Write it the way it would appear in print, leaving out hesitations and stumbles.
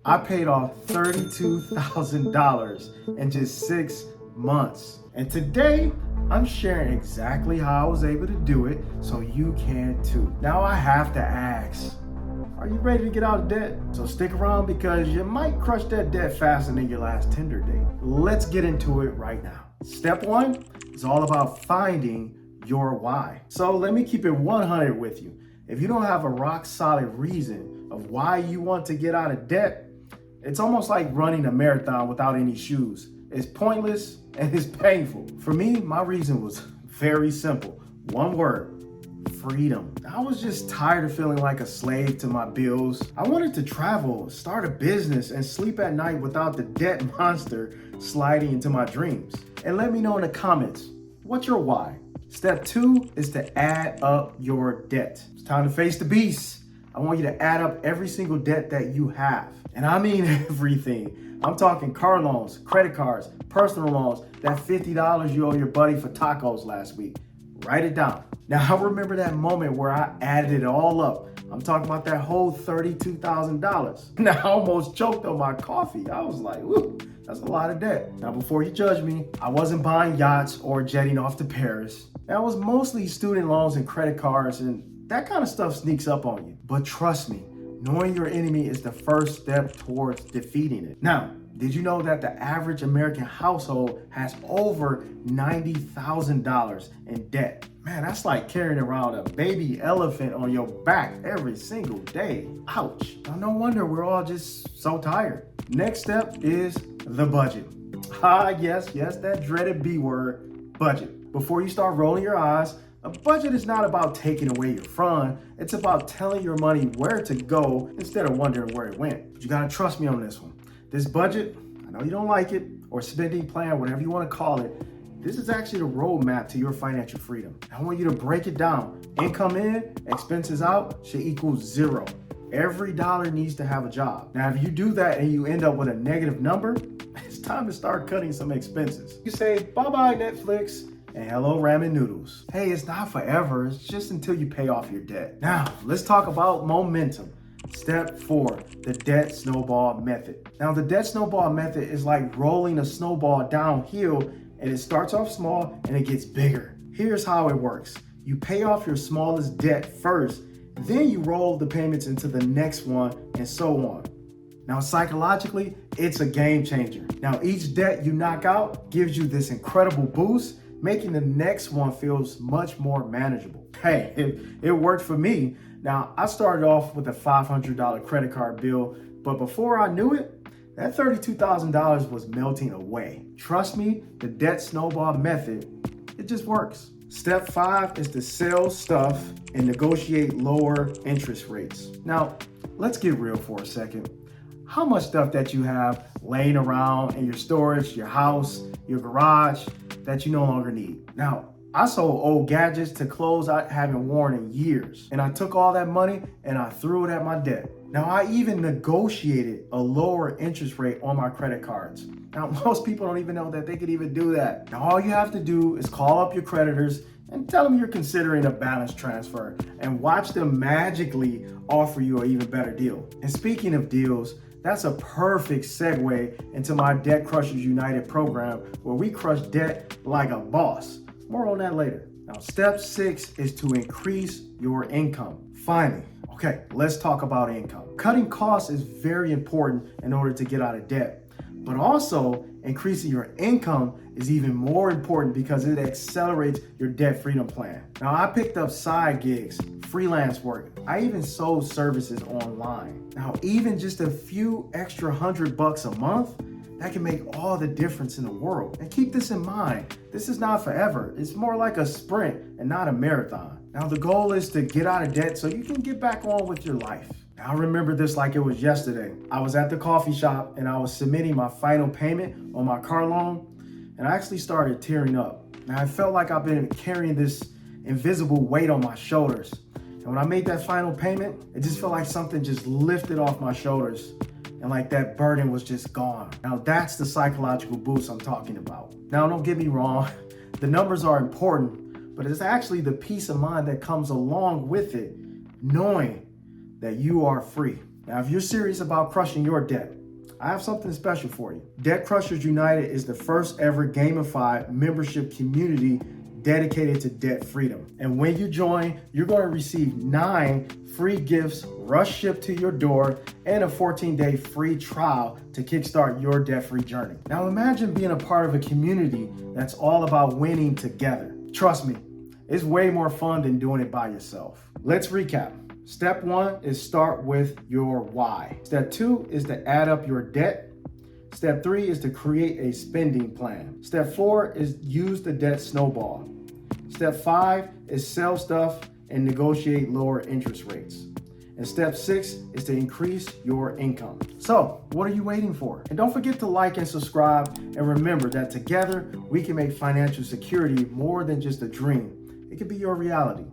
I paid off $32,000 in just 6 months. And today, I'm sharing exactly how I was able to do it so you can too. Now I have to ask, are you ready to get out of debt? So stick around because you might crush that debt faster than your last Tinder date. Let's get into it right now. Step one is all about finding your why. So let me keep it 100 with you. If you don't have a rock solid reason of why you want to get out of debt, it's almost like running a marathon without any shoes. It's pointless and it's painful. For me, my reason was very simple. One word: freedom. I was just tired of feeling like a slave to my bills. I wanted to travel, start a business, and sleep at night without the debt monster sliding into my dreams. And let me know in the comments, what's your why? Step two is to add up your debt. It's time to face the beast. I want you to add up every single debt that you have. And I mean everything. I'm talking car loans, credit cards, personal loans, that $50 you owe your buddy for tacos last week. Write it down. Now, I remember that moment where I added it all up. I'm talking about that whole $32,000. Now, I almost choked on my coffee. I was like, woo, that's a lot of debt. Now, before you judge me, I wasn't buying yachts or jetting off to Paris. That was mostly student loans and credit cards, and that kind of stuff sneaks up on you. But trust me, knowing your enemy is the first step towards defeating it. Now, did you know that the average American household has over $90,000 in debt? Man, that's like carrying around a baby elephant on your back every single day. Ouch. Now, no wonder we're all just so tired. Next step is the budget. Yes, that dreaded B word, budget. Before you start rolling your eyes, a budget is not about taking away your fun. It's about telling your money where to go instead of wondering where it went. But you gotta trust me on this one. This budget, I know you don't like it, or spending plan, whatever you wanna call it, this is actually the roadmap to your financial freedom. I want you to break it down. Income in, expenses out should equal zero. Every dollar needs to have a job. Now, if you do that and you end up with a negative number, it's time to start cutting some expenses. You say, bye-bye Netflix, and hello ramen noodles. Hey, it's not forever, it's just until you pay off your debt. Now, let's talk about momentum. Step four, the debt snowball method. Now, the debt snowball method is like rolling a snowball downhill, and it starts off small and it gets bigger. Here's how it works. You pay off your smallest debt first, then you roll the payments into the next one, and so on. Now, psychologically, it's a game changer. Now, each debt you knock out gives you this incredible boost, making the next one feels much more manageable. Hey, it worked for me. Now, I started off with a $500 credit card bill, but before I knew it, that $32,000 was melting away. Trust me, the debt snowball method, it just works. Step five is to sell stuff and negotiate lower interest rates. Now, let's get real for a second. How much stuff that you have laying around in your storage, your house, your garage that you no longer need? Now, I sold old gadgets to clothes I haven't worn in years, and I took all that money and I threw it at my debt. Now, I even negotiated a lower interest rate on my credit cards. Now, most people don't even know that they could even do that. Now, all you have to do is call up your creditors and tell them you're considering a balance transfer and watch them magically offer you an even better deal. And speaking of deals, that's a perfect segue into my Debt Crushers United program where we crush debt like a boss. More on that later. Now, step six is to increase your income. Finally, okay, let's talk about income. Cutting costs is very important in order to get out of debt, but also increasing your income is even more important because it accelerates your debt freedom plan. Now, I picked up side gigs, freelance work. I even sold services online. Now, even just a few extra $100 a month, that can make all the difference in the world. And keep this in mind, this is not forever. It's more like a sprint and not a marathon. Now, the goal is to get out of debt so you can get back on with your life. Now, I remember this like it was yesterday. I was at the coffee shop and I was submitting my final payment on my car loan, and I actually started tearing up. Now, I felt like I've been carrying this invisible weight on my shoulders. And when I made that final payment, it just felt like something just lifted off my shoulders, and like that burden was just gone. Now, that's the psychological boost I'm talking about. Now, don't get me wrong, the numbers are important, but it's actually the peace of mind that comes along with it, knowing that you are free. Now, if you're serious about crushing your debt, I have something special for you. Debt Crushers United is the first ever gamified membership community dedicated to debt freedom. And when you join, you're going to receive 9 free gifts rush shipped to your door and a 14-day free trial to kickstart your debt-free journey. Now imagine being a part of a community that's all about winning together. Trust me, it's way more fun than doing it by yourself. Let's recap. Step 1 is start with your why. Step 2 is to add up your debt. Step 3 is to create a spending plan. Step 4 is use the debt snowball. Step 5 is sell stuff and negotiate lower interest rates. And step 6 is to increase your income. So, what are you waiting for? And don't forget to like and subscribe. And remember that together we can make financial security more than just a dream. It can be your reality.